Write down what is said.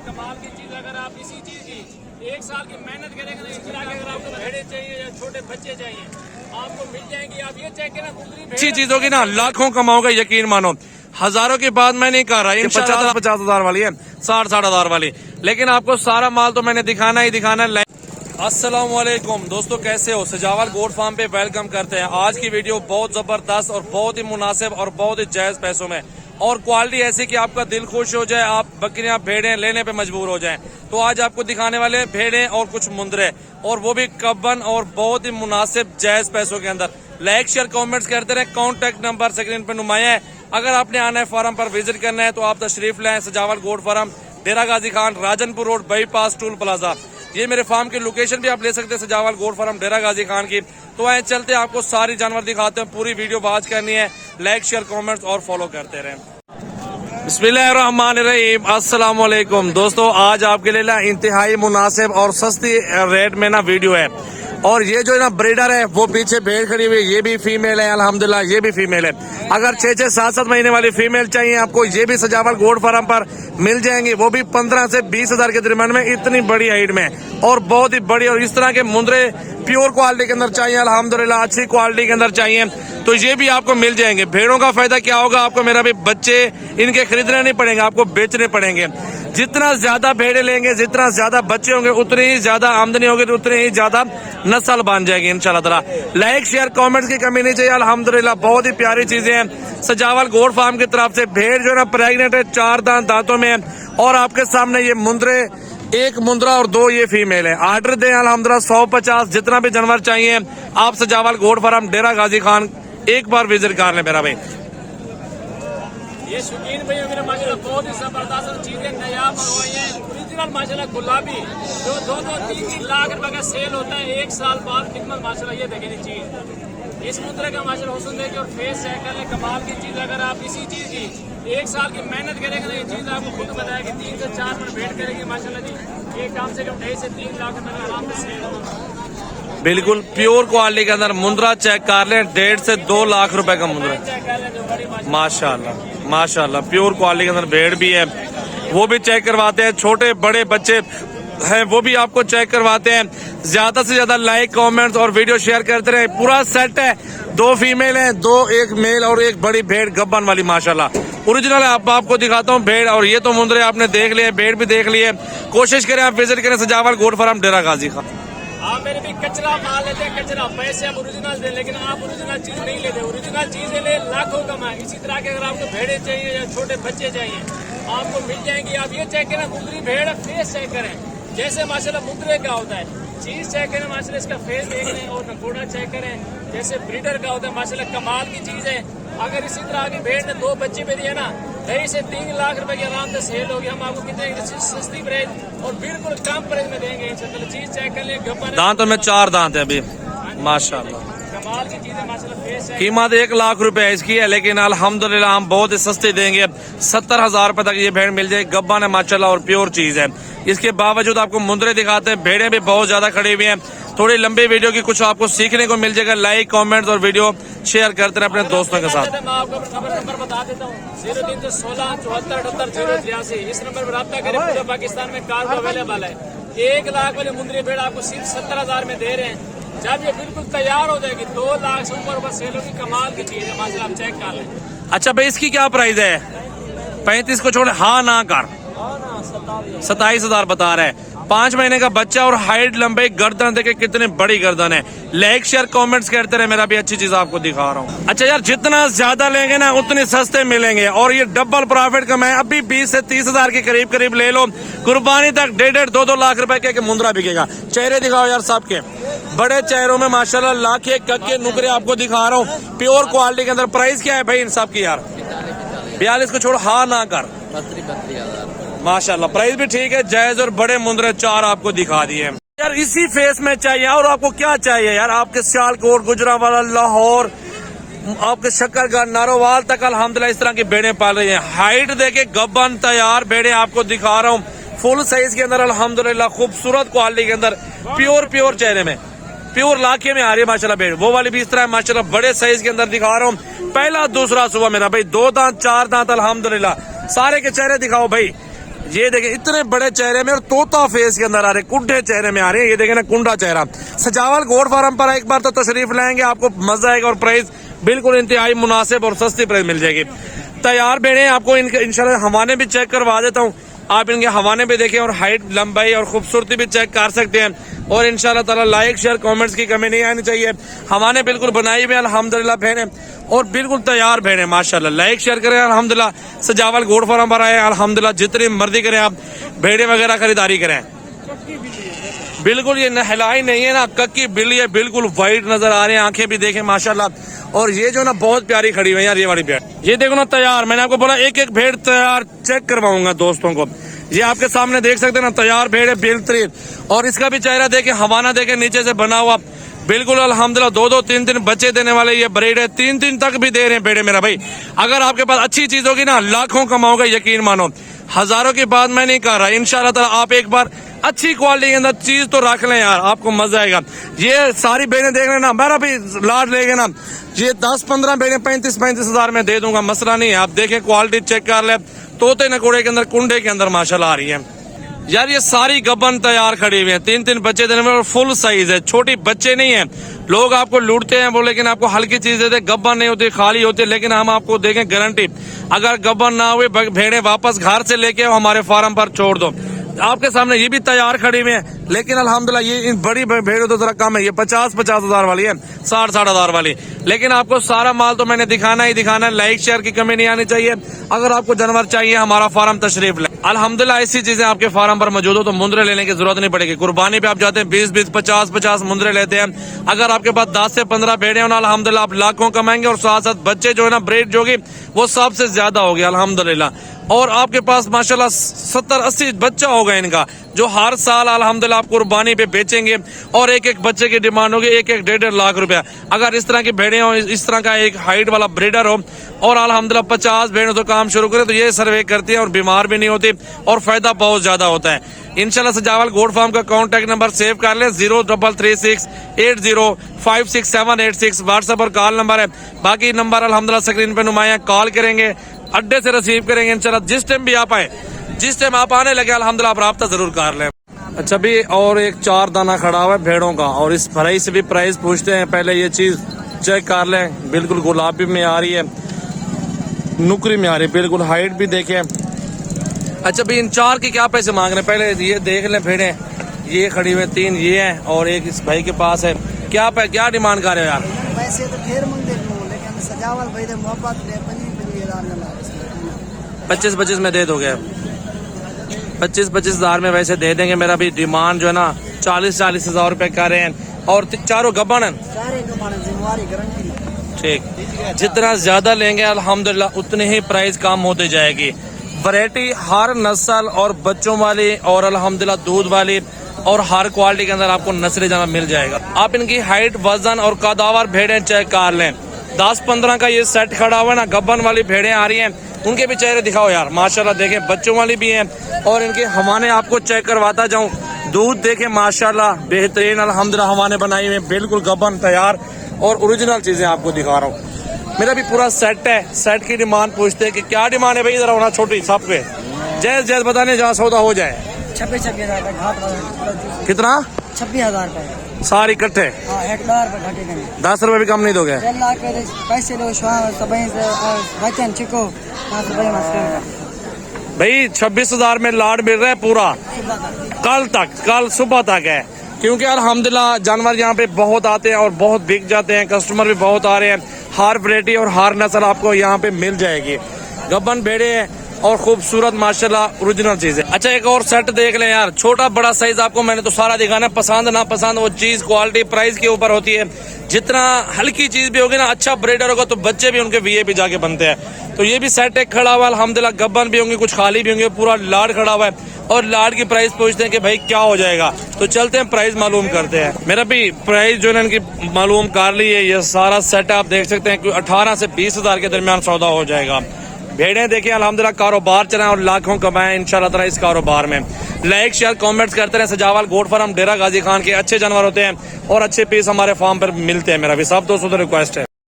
कमाल की चीज। अगर आप इसी चीज की 1 साल की मेहनत करेंगे ना, इस तरह के अगर आपको भेड़े चाहिए या छोटे बच्चे चाहिए आपको मिल जाएंगे। आप ये चेक करें, अच्छी चीजों की ना लाखों कमाओगे, यकीन मानो। हजारों की बात मैं नहीं कर रहा, इन 50,000 वाली है, 60,000 वाली, लेकिन आपको सारा माल तो मैंने दिखाना ही दिखाना है। अस्सलाम वालेकुम दोस्तों, कैसे हो? सजावल गोट फार्म पे वेलकम करते हैं। आज की वीडियो बहुत जबरदस्त और बहुत ही मुनासिब और बहुत ही जायज पैसों में और क्वालिटी ऐसी कि आपका दिल खुश हो जाए, आप बकरियां भेड़ें लेने पे मजबूर हो जाएं। तो आज आपको दिखाने वाले भेड़ें और कुछ मुंदरे, और वो भी कब्बन और बहुत ही मुनासिब जायज पैसों के अंदर। लाइक शेयर कमेंट्स करते रहे। कॉन्टेक्ट नंबर स्क्रीन पे नुमाया है। अगर आपने आना है फार्म पर विजिट करना है तो आप तशरीफ लाएं। Sajawal goat farm, Dera Ghazi Khan, Rajanpur road, bypass toll plaza. ये मेरे फार्म की लोकेशन भी आप ले सकते हैं, सजावल गोट फार्म, डेरा गाजी खान की। तो आए चलते हैं, आपको सारी जानवर दिखाते हैं। पूरी वीडियो वॉच करनी है, लाइक शेयर कमेंट्स और फॉलो करते रहें। बिस्मिल्लाहिर्रहमानिर्रहीम। अस्सलाम वालेकुम दोस्तों, आज आपके लिए ना इंतहाई मुनासिब और सस्ती रेट में ना वीडियो है। और ये जो है ना ब्रीडर है, वो पीछे भेड़ खड़ी हुई, ये भी फीमेल है अल्हम्दुलिल्लाह, ये भी फीमेल है। अगर 6-6, 7-7 महीने वाली फीमेल चाहिए आपको, ये भी सजावल गोट फार्म पर मिल जाएंगी। वो भी 15 से 20 हजार के दरमियान में, इतनी बड़ी हाइट में और बहुत ही बड़ी। और इस तरह के मुंदरे प्योर क्वालिटी के अंदर चाहिए अल्हम्दुलिल्लाह, अच्छी क्वालिटी के अंदर चाहिए तो ये भी आपको मिल जाएंगे। भेड़ों का फायदा क्या होगा आपको, मेरा भी बच्चे इनके खरीदने नहीं पड़ेंगे, आपको बेचने पड़ेंगे। जितना ज्यादा भेड़े लेंगे, जितना ज्यादा बच्चे होंगे, उतनी ही ज्यादा आमदनी होगी, उतनी ही ज्यादा नस्ल बन जाएगी इंशाल्लाह ताला। लाइक शेयर कमेंट्स की कमी नहीं चाहिए अल्हम्दुलिल्लाह, बहुत ही प्यारी चीजें हैं सजावल गोट फार्म की तरफ से। भेड़ जो है ना प्रेगनेंट है, 4 दांतों में है। और आपके सामने ये मुंदरे, 1 मुंदरा और 2 ये फीमेल है। ऑर्डर दें अल्हम्दुलिल्लाह, 150 जितना भी जानवर चाहिए आप सजावल गोट फार्म, डेरा गाजी खान एक बार विजिट कर लें मेरा भाई। ये शौकीन भैया मेरे माशाल्लाह बहुत ही जबरदस्त चीजें नया मंगवाई है। ओरिजिनल माशाल्लाह गुलाबी जो 2-3 लाख रुपए का सेल होता है 1 साल बाद खिदमत। माशाल्लाह ये देखें चीज, इस मुद्रे का माशाल्लाह हुस्न देखिए और फेस चेक कर ले, कमाल की चीज। अगर आप इसी चीज की 1 साल की मेहनत करेंगे ना, ये चीज आपको खुद बताया कि 3 से 4 मिनट वेट करेंगे माशाल्लाह जी, ये कम से कम 2.5 से 3 लाख रुपए का आराम से सेल होगा। बिल्कुल प्योर क्वालिटी के अंदर मुंदरा चेक कर लें, 1.5 से 2 लाख रुपए का मुंदरा माशाल्लाह माशाल्लाह। प्योर क्वालिटी के अंदर भेड़ भी है, वो भी चेक करवाते हैं। छोटे बड़े बच्चे हैं वो भी आपको चेक करवाते हैं। ज्यादा से ज्यादा लाइक कमेंट्स और वीडियो शेयर करते रहे। पूरा सेट है, 2 फीमेल है, 1 मेल और 1 बड़ी भेड़ गब्बन वाली माशाल्लाह ओरिजिनल है। आपको दिखाता हूँ भेड़, और ये तो मुंदरे आपने देख लिए, भेड़ भी देख लिए। कोशिश करें आप विजिट करें सजावल गोट फार्म, डेरा गाजी खान। आप मेरे भी कचरा माल लेते हैं, कचरा पैसे हम ओरिजिनल दे, लेकिन आप ओरिजिनल चीज नहीं लेते। ओरिजिनल चीजें ले लाखों कमाए। इसी तरह के अगर आपको भेड़े चाहिए या छोटे बच्चे चाहिए आपको मिल जाएंगी। आप ये चेक करें, मुंदरी भेड़ फेस चेक करें, जैसे माशाल्लाह मुंदरे का होता है। चीज चेक करें माशाल्लाह, इसका फेस देख लें और नखोड़ा चेक करें जैसे ब्रीडर का होता है माशाल्लाह, कमाल की चीज है। अगर इसी तरह की भेड़ ने 2 बच्चे भी दिए ना, 2.5 से 3 लाख रुपए की आराम से सेल होगी। हम आपको कितने सस्ती प्राइस और बिल्कुल कम प्राइस में देंगे इंशाल्लाह। चीज चेक कर ले, दांतों में 4 दांत है अभी माशाल्लाह, कमाल की चीज है माशाल्लाह। फेस कीमत 1 लाख रुपए इसकी है, लेकिन अल्हम्दुलिल्लाह हम बहुत ही सस्ती देंगे। 70,000 रुपए तक ये भेड़ मिल जाएगी। गब्बन है माशाल्लाह और प्योर चीज है। इसके बावजूद आपको मुंदरे दिखाते हैं, भेड़ें भी बहुत ज्यादा खड़ी हुई हैं। थोड़ी लंबी वीडियो की कुछ आपको सीखने को मिल जाएगा। लाइक कमेंट्स और वीडियो शेयर करते रहे अपने दोस्तों के साथ। मैं आपको नंबर बता देता हूँ, 0316 74 78 083। इस नंबर पर रब्ता करें। पूरे पाकिस्तान में कार अवेलेबल है। 1 लाख वाले मुंदरी भेड़ आपको सिर्फ 70,000 में दे रहे हैं। जब ये बिल्कुल तैयार हो जाएगी 2 लाख से ऊपर सेल होगी। कमाल की चीज है माशाल्लाह, आप चेक कर लें। अच्छा भाई, इसकी क्या प्राइस है? 35 को छोड़, हाँ ना कर, 27,000 बता रहे हैं। 5 महीने का बच्चा और हाइट, लंबाई, गर्दन देखे कितनी बड़ी गर्दन है। लाइक शेयर कमेंट्स करते रहे, मेरा भी अच्छी चीज आपको दिखा रहा हूँ। अच्छा यार, जितना ज्यादा लेंगे ना उतने सस्ते मिलेंगे और ये डबल प्रॉफिट कमाए। अभी 20 से 30 हजार के करीब ले लो। कुर्बानी तक 1.5, 2 लाख रुपए के मुंदरा बिकेगा। चेहरे दिखाओ यार सबके, बड़े चेहरों में माशाल्लाह लाखे कक्के नुकरे आपको दिखा रहा हूँ प्योर क्वालिटी के अंदर। प्राइस क्या है भाई इन सब की यार? 42 को छोड़, हाँ ना कर, 32,000 माशाल्लाह। प्राइस भी ठीक है, जायज। और बड़े मुंदरे 4 आपको दिखा दिए यार। इसी फेस में चाहिए और आपको क्या चाहिए यार? आपके सियालकोट, गुजरांवाला, लाहौर, आपके शक्करगढ़, नारोवाल तक अल्हम्दुलिल्लाह इस तरह की भेड़ें पाल रही हैं। हाइट देके गब्बन तैयार भेड़ें आपको दिखा रहा हूँ फुल साइज के अंदर अल्हम्दुलिल्लाह, खूबसूरत क्वालिटी के अंदर, प्योर चेहरे में, प्योर लाखे में आ रही है माशाल्लाह भेड़। वो वाली भी इस तरह माशाल्लाह बड़े साइज के अंदर दिखा रहा हूँ। पहला दूसरा सुबह मेरा भाई, 2 दांत 4 दांत अल्हम्दुलिल्लाह। सारे के चेहरे दिखाओ भाई, ये देखें इतने बड़े चेहरे में और तोता फेस के अंदर आ रहे, कुंडे चेहरे में आ रहे हैं। ये देखें ना कुंडा चेहरा। सजावल गोट फार्म पर एक बार तो तशरीफ लाएंगे, आपको मजा आएगा और प्राइस बिल्कुल इंतहाई मुनासिब और सस्ती प्राइस मिल जाएगी। तैयार भेड़े आपको इनके इंशाल्लाह हवाने भी चेक करवा देता हूँ, आप इनके हवाने भी देखें और हाइट लंबाई और खूबसूरती भी चेक कर सकते हैं। और इंशाल्लाह ताला लाइक शेयर कमेंट्स की कमी नहीं आनी चाहिए। हवाने बिल्कुल बनाई हुई अल्हम्दुलिल्लाह भेड़े और बिल्कुल तैयार भेड़े माशाल्लाह। लाइक शेयर करें अल्हम्दुलिल्लाह, सजावल गोट फार्म पर आए अल्हम्दुलिल्लाह, जितनी मर्जी करें आप भेड़े वगैरह खरीदारी करें। बिल्कुल ये नहलाई नहीं है ना, कक्की बिल्ली है, बिल्कुल व्हाइट नजर आ रहे हैं, आंखें भी देखें माशाल्लाह। और ये जो ना बहुत प्यारी खड़ी हुई है यार, ये वाली भेड़, ये देखो ना तैयार। मैंने आपको बोला एक एक भेड़ तैयार चेक करवाऊंगा दोस्तों को। ये आपके सामने देख सकते हैं ना, तैयार भेड़ है बेहतरीन। और इसका भी चेहरा देखे, हवाना देखे, नीचे से बना हुआ बिल्कुल अल्हम्दुलिल्लाह। 2-2 3-3 बच्चे देने वाले ये ब्रीड है, 3-3 तक भी दे रहे हैं भेड़े मेरा भाई। अगर आपके पास अच्छी चीज होगी ना, लाखों कमाओगे, यकीन मानो। हजारों की बात मैं नहीं कर रहा, इंशाल्लाह ताला आप एक बार अच्छी क्वालिटी के अंदर चीज तो रख लें यार, आपको मजा आएगा। ये सारी भेड़ें देख लेना, मेरा भी लाड लेंगे ना, ये 10-15 भेड़ें 35-35 हजार में दे दूंगा, मसला नहीं है। आप देखें क्वालिटी चेक कर ले, तोते नकोड़े के अंदर, कुंडे के अंदर माशाल्लाह आ रही है यार। ये सारी गब्बन तैयार खड़ी हुई है, 3-3 बच्चे देने में और फुल साइज है, छोटी बच्चे नहीं है। लोग आपको लूटते हैं वो, लेकिन आपको हल्की चीज देते, गब्बन नहीं होती, खाली होती। लेकिन हम आपको देखें गारंटी, अगर गब्बन ना हुए भेड़े वापस घर से लेके हमारे फार्म पर छोड़ दो। आपके सामने ये भी तैयार खड़ी हुई है, लेकिन अल्हम्दुलिल्लाह ये इन बड़ी भेड़ों तो जरा कम है, ये 50-50 हजार वाली है, 60-60 हजार वाली। लेकिन आपको सारा माल तो मैंने दिखाना ही दिखाना है, लाइक शेयर की कमी नहीं आनी चाहिए। अगर आपको जानवर चाहिए, हमारा फार्म तशरीफ ले। अल्हम्दुलिल्लाह ऐसी चीजें आपके फार्म पर मौजूद हो तो मुंदरे लेने की जरूरत नहीं पड़ेगी। कुर्बानी पे आप जाते हैं 20-20, 50-50 मुंदरे लेते हैं। अगर आपके पास 10 से 15 भेड़े हो ना, अल्हम्दुलिल्लाह आप लाखों कमाएंगे और साथ साथ बच्चे जो है ना, ब्रीड जो वो सबसे ज्यादा होगी अल्हम्दुलिल्लाह। और आपके पास माशाल्लाह 70-80 बच्चा होगा इनका, जो हर साल अल्हम्दुलिल्लाह आप कुर्बानी पे बेचेंगे। और एक एक बच्चे की डिमांड होगी 1-1, 1.5 लाख रुपया। अगर इस तरह की भेड़े हो, इस तरह का एक हाइट वाला ब्रीडर हो और अल्हम्दुलिल्लाह 50 भेड़ों तो काम शुरू करे, तो ये सर्वे करती है और बीमार भी नहीं होती और फायदा बहुत ज्यादा होता है। इंशाल्लाह सजावल गोट फार्म का कॉन्टेक्ट नंबर सेव कर ले, 033680566786 व्हाट्सएप और कॉल नंबर है। बाकी नंबर अल्हम्दुलिल्लाह स्क्रीन पे नुमाया, कॉल करेंगे, अड्डे से रिसीव करेंगे इंशाल्लाह। जिस टाइम भी आप आए, जिस टाइम आप आने लगे अल्हम्दुलिल्लाह आप राब्ता जरूर कर लें। अच्छा भी, और एक 4 दाना खड़ा हुआ है भेड़ों का, और इस भराई से भी प्राइस पूछते हैं। पहले ये चीज चेक कर लें, बिल्कुल गुलाबी में आ रही है, नुकरी में आ रही है, बिल्कुल हाइट भी देखें। अच्छा भी, इन 4 के क्या पैसे मांग रहे हैं, पहले ये देख लें। भेड़े ये खड़ी हुई 3 ये है और एक इस भाई के पास है। क्या डिमांड कर रहे हो यार? पैसे तो फिर मंगते लेकिन सजावल भाई दे मोहब्बत ले 25-25 में दे दोगे? 25-25 हजार में वैसे दे देंगे। मेरा भी डिमांड जो है ना 40-40 हजार रुपए कर रहे हैं। और चारों गब्बन है, ठीक। जितना ज्यादा लेंगे अल्हम्दुलिल्लाह उतनी ही प्राइस कम होती जाएगी। वैरायटी हर नस्ल और बच्चों वाली और अल्हम्दुलिल्लाह दूध वाली और हर क्वालिटी के अंदर आपको नस्ली जानवर मिल जाएगा। आप इनकी हाइट, वजन और कदावर भेड़ें चेक कर लें। 10-15 का ये सेट खड़ा हुआ है ना, गब्बन वाली भेड़ें आ रही हैं, उनके भी चेहरे दिखाओ यार माशाल्लाह। देखें बच्चों वाली भी हैं और इनके हवाने आपको चेक करवाता जाऊं। दूध देखें माशाल्लाह बेहतरीन अल्हम्दुलिल्लाह, हवाने बनाई हुई बिल्कुल गब्बन तैयार और ओरिजिनल चीजें आपको दिखा रहा हूँ। मेरा भी पूरा सेट है। सेट की डिमांड पूछते हैं कि क्या डिमांड है भाई, इधर होना छोटी सब पे जैस जैस बताने जहाँ सौदा हो जाए। 26 हजार कितना? 26 हजार सारी इकट्ठे 10 रुपए भी कम नहीं दोगे? पैसे भाई 26 हजार में लाड मिल रहा है पूरा, कल सुबह तक है। क्योंकि अल्हम्दुलिल्लाह जानवर यहाँ पे बहुत आते हैं और बहुत बिक जाते हैं, कस्टमर भी बहुत आ रहे हैं। हर वैरायटी और हर नस्ल आपको यहाँ पे मिल जाएगी। गब्बन भेड़े हैं और खूबसूरत माशाल्लाह ओरिजिनल चीज है। अच्छा एक और सेट देख लें यार, छोटा बड़ा साइज आपको मैंने तो सारा दिखाना, पसंद ना पसंद वो चीज क्वालिटी प्राइस के ऊपर होती है। जितना हल्की चीज भी होगी ना, अच्छा ब्रीडर होगा तो बच्चे भी उनके वीए भी जाके बनते हैं। तो ये भी सेट एक खड़ा हुआ है अल्हम्दुलिल्लाह, गब्बन भी होंगे, कुछ खाली भी होंगे, पूरा लाड खड़ा हुआ है। और लाड की प्राइस पूछते हैं कि भाई क्या हो जाएगा, तो चलते हैं प्राइस मालूम करते हैं। मेरा भी प्राइस जो है इनकी मालूम कर ली है। ये सारा सेट आप देख सकते हैं कि 18 से 20 हजार के दरमियान सौदा हो जाएगा। भेड़ें देखें अल्हम्दुलिल्लाह, कारोबार चलाएं और लाखों कमाएं इंशाल्लाह ताला इस कारोबार में। लाइक शेयर कमेंट्स करते रहे। सजावल गोट फार्म डेरा गाजी खान के अच्छे जानवर होते हैं और अच्छे पीस हमारे फार्म पर मिलते हैं। मेरा भी सब दोस्तों से रिक्वेस्ट है।